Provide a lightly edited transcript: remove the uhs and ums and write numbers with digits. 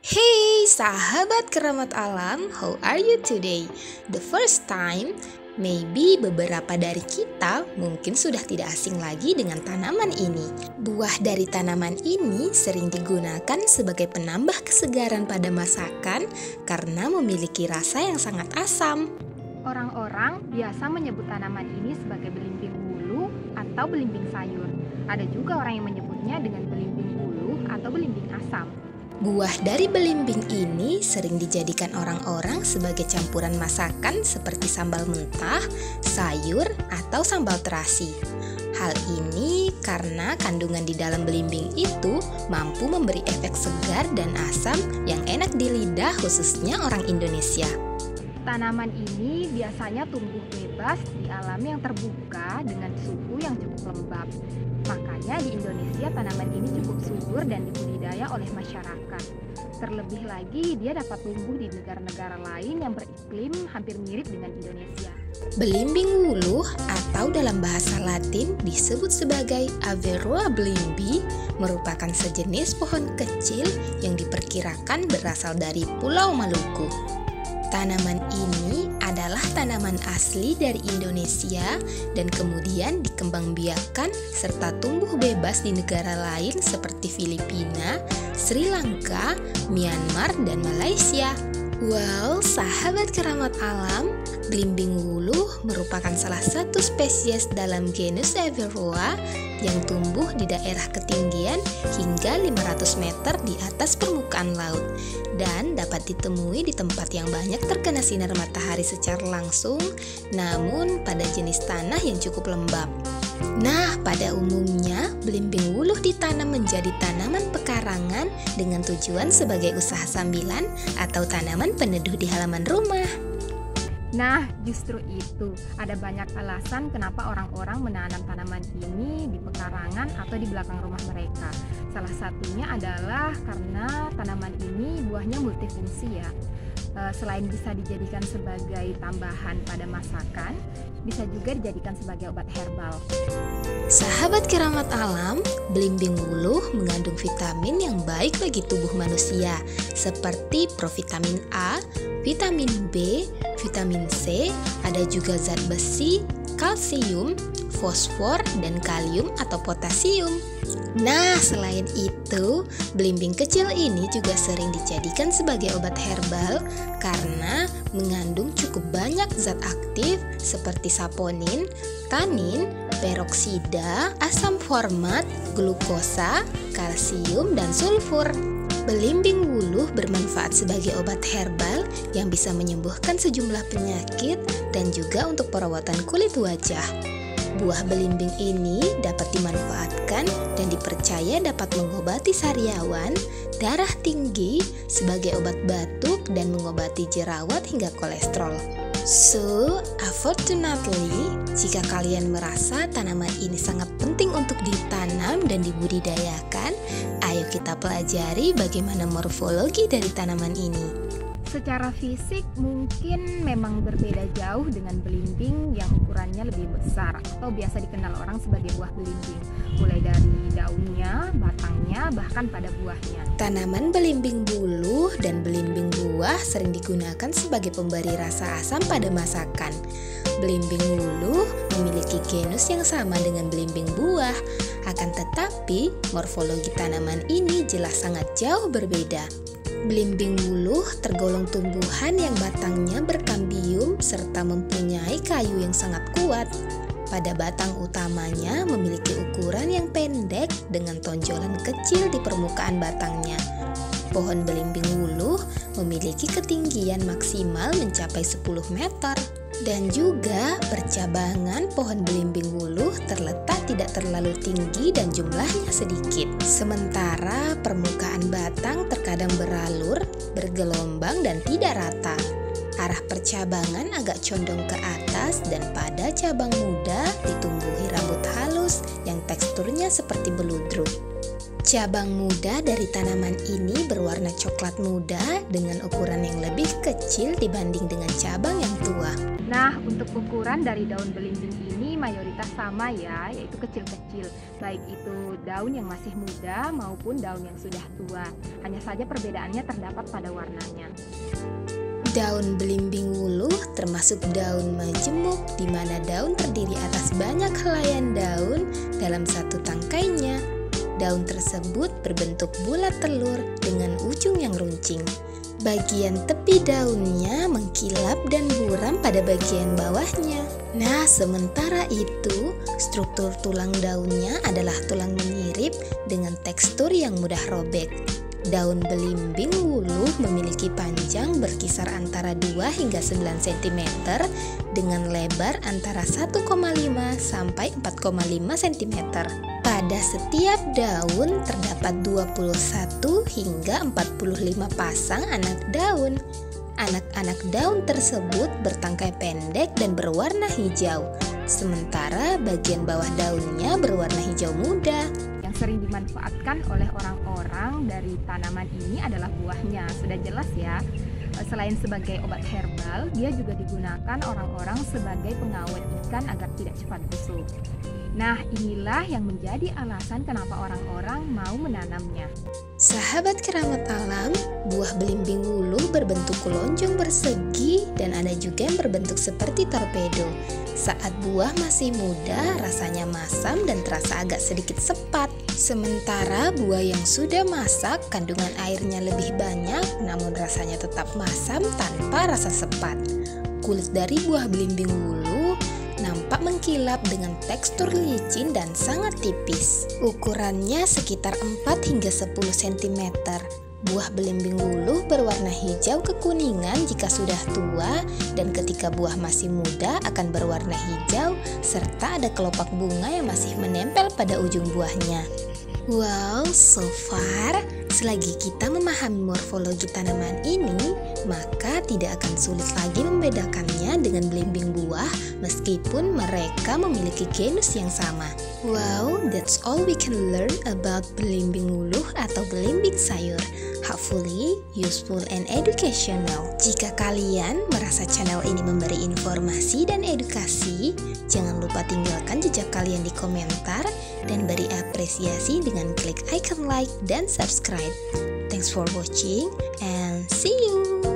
Hey sahabat keramat alam, how are you today? The first time, maybe beberapa dari kita mungkin sudah tidak asing lagi dengan tanaman ini. Buah dari tanaman ini sering digunakan sebagai penambah kesegaran pada masakan karena memiliki rasa yang sangat asam. Orang-orang biasa menyebut tanaman ini sebagai belimbing wuluh atau belimbing sayur. Ada juga orang yang menyebutnya dengan belimbing wuluh atau belimbing asam. Buah dari belimbing ini sering dijadikan orang-orang sebagai campuran masakan seperti sambal mentah, sayur, atau sambal terasi. Hal ini karena kandungan di dalam belimbing itu mampu memberi efek segar dan asam yang enak di lidah khususnya orang Indonesia. Tanaman ini biasanya tumbuh bebas di alam yang terbuka dengan suhu yang cukup lembab. Makanya di Indonesia tanaman ini cukup subur dan dibudidaya oleh masyarakat. Terlebih lagi dia dapat tumbuh di negara-negara lain yang beriklim hampir mirip dengan Indonesia. Belimbing wuluh atau dalam bahasa Latin disebut sebagai Averrhoa blimbi merupakan sejenis pohon kecil yang diperkirakan berasal dari Pulau Maluku. Tanaman ini adalah tanaman asli dari Indonesia dan kemudian dikembangbiakkan serta tumbuh bebas di negara lain seperti Filipina, Sri Lanka, Myanmar, dan Malaysia. Well, sahabat keramat alam, belimbing wuluh merupakan salah satu spesies dalam genus Averrhoa yang tumbuh di daerah ketinggian hingga 500 meter di atas permukaan laut dan dapat ditemui di tempat yang banyak terkena sinar matahari secara langsung, namun pada jenis tanah yang cukup lembab. Nah, pada umumnya belimbing wuluh ditanam menjadi tanaman pekarangan dengan tujuan sebagai usaha sambilan atau tanaman peneduh di halaman rumah. Nah, justru itu. Ada banyak alasan kenapa orang-orang menanam tanaman ini di pekarangan atau di belakang rumah mereka. Salah satunya adalah karena tanaman ini buahnya multifungsi ya. Selain bisa dijadikan sebagai tambahan pada masakan, bisa juga dijadikan sebagai obat herbal. Sahabat keramat alam, belimbing wuluh mengandung vitamin yang baik bagi tubuh manusia seperti provitamin A, vitamin B, vitamin C, ada juga zat besi, kalsium, fosfor, dan kalium atau potasium. Nah, selain itu, belimbing kecil ini juga sering dijadikan sebagai obat herbal karena mengandung cukup banyak zat aktif seperti saponin, tanin, peroksida, asam format, glukosa, kalsium, dan sulfur. Belimbing wuluh bermanfaat sebagai obat herbal yang bisa menyembuhkan sejumlah penyakit dan juga untuk perawatan kulit wajah. Buah belimbing ini dapat dimanfaatkan dan dipercaya dapat mengobati sariawan, darah tinggi, sebagai obat batuk dan mengobati jerawat hingga kolesterol. So, unfortunately, jika kalian merasa tanaman ini sangat penting untuk ditanam dan dibudidayakan, ayo kita pelajari bagaimana morfologi dari tanaman ini. Secara fisik mungkin memang berbeda jauh dengan belimbing yang ukurannya lebih besar atau biasa dikenal orang sebagai buah belimbing, mulai dari daunnya, batangnya, bahkan pada buahnya. Tanaman belimbing wuluh dan belimbing buah sering digunakan sebagai pemberi rasa asam pada masakan. Belimbing wuluh memiliki genus yang sama dengan belimbing buah, akan tetapi morfologi tanaman ini jelas sangat jauh berbeda. Belimbing wuluh tergolong tumbuhan yang batangnya berkambium serta mempunyai kayu yang sangat kuat. Pada batang utamanya memiliki ukuran yang pendek dengan tonjolan kecil di permukaan batangnya. Pohon belimbing wuluh memiliki ketinggian maksimal mencapai 10 meter. Dan juga percabangan pohon belimbing wuluh terletak tidak terlalu tinggi dan jumlahnya sedikit. Sementara permukaan batang terkadang beralur, bergelombang dan tidak rata. Arah percabangan agak condong ke atas dan pada cabang muda ditumbuhi rambut halus yang teksturnya seperti beludru. Cabang muda dari tanaman ini berwarna coklat muda dengan ukuran yang lebih kecil dibanding dengan cabang yang tua. Nah, untuk ukuran dari daun belimbing ini ini mayoritas sama ya, yaitu kecil-kecil, baik itu daun yang masih muda maupun daun yang sudah tua. Hanya saja perbedaannya terdapat pada warnanya. Daun belimbing wuluh termasuk daun majemuk, di mana daun terdiri atas banyak helaian daun dalam satu tangkainya. Daun tersebut berbentuk bulat telur dengan ujung yang runcing. Bagian tepi daunnya mengkilap dan buram pada bagian bawahnya. Nah, sementara itu, struktur tulang daunnya adalah tulang menyirip dengan tekstur yang mudah robek. Daun belimbing wuluh memiliki panjang berkisar antara 2 hingga 9 cm dengan lebar antara 1,5 sampai 4,5 cm. Pada setiap daun terdapat 21 hingga 45 pasang anak daun. Anak-anak daun tersebut bertangkai pendek dan berwarna hijau, sementara bagian bawah daunnya berwarna hijau muda. Yang sering dimanfaatkan oleh orang-orang dari tanaman ini adalah buahnya, sudah jelas ya. Selain sebagai obat herbal, dia juga digunakan orang-orang sebagai pengawet ikan agar tidak cepat busuk. Nah, inilah yang menjadi alasan kenapa orang-orang mau menanamnya. Sahabat keramat alam, buah belimbing wuluh berbentuk lonjong persegi dan ada juga yang berbentuk seperti torpedo. Saat buah masih muda, rasanya masam dan terasa agak sedikit sepat. Sementara buah yang sudah masak, kandungan airnya lebih banyak, namun rasanya tetap masam tanpa rasa sepat. Kulit dari buah belimbing wuluh nampak mengkilap dengan tekstur licin dan sangat tipis. Ukurannya sekitar 4 hingga 10 cm. Buah belimbing wuluh berwarna hijau kekuningan jika sudah tua, dan ketika buah masih muda akan berwarna hijau, serta ada kelopak bunga yang masih menempel pada ujung buahnya. Wow, so far, selagi kita memahami morfologi tanaman ini, maka tidak akan sulit lagi membedakannya dengan belimbing buah meskipun mereka memiliki genus yang sama. Wow, that's all we can learn about belimbing wuluh atau belimbing sayur. Hopefully useful and educational. Jika kalian merasa channel ini memberi informasi dan edukasi, jangan lupa tinggalkan jejak kalian di komentar dan beri apresiasi dengan klik icon like dan subscribe. Thanks for watching and see you!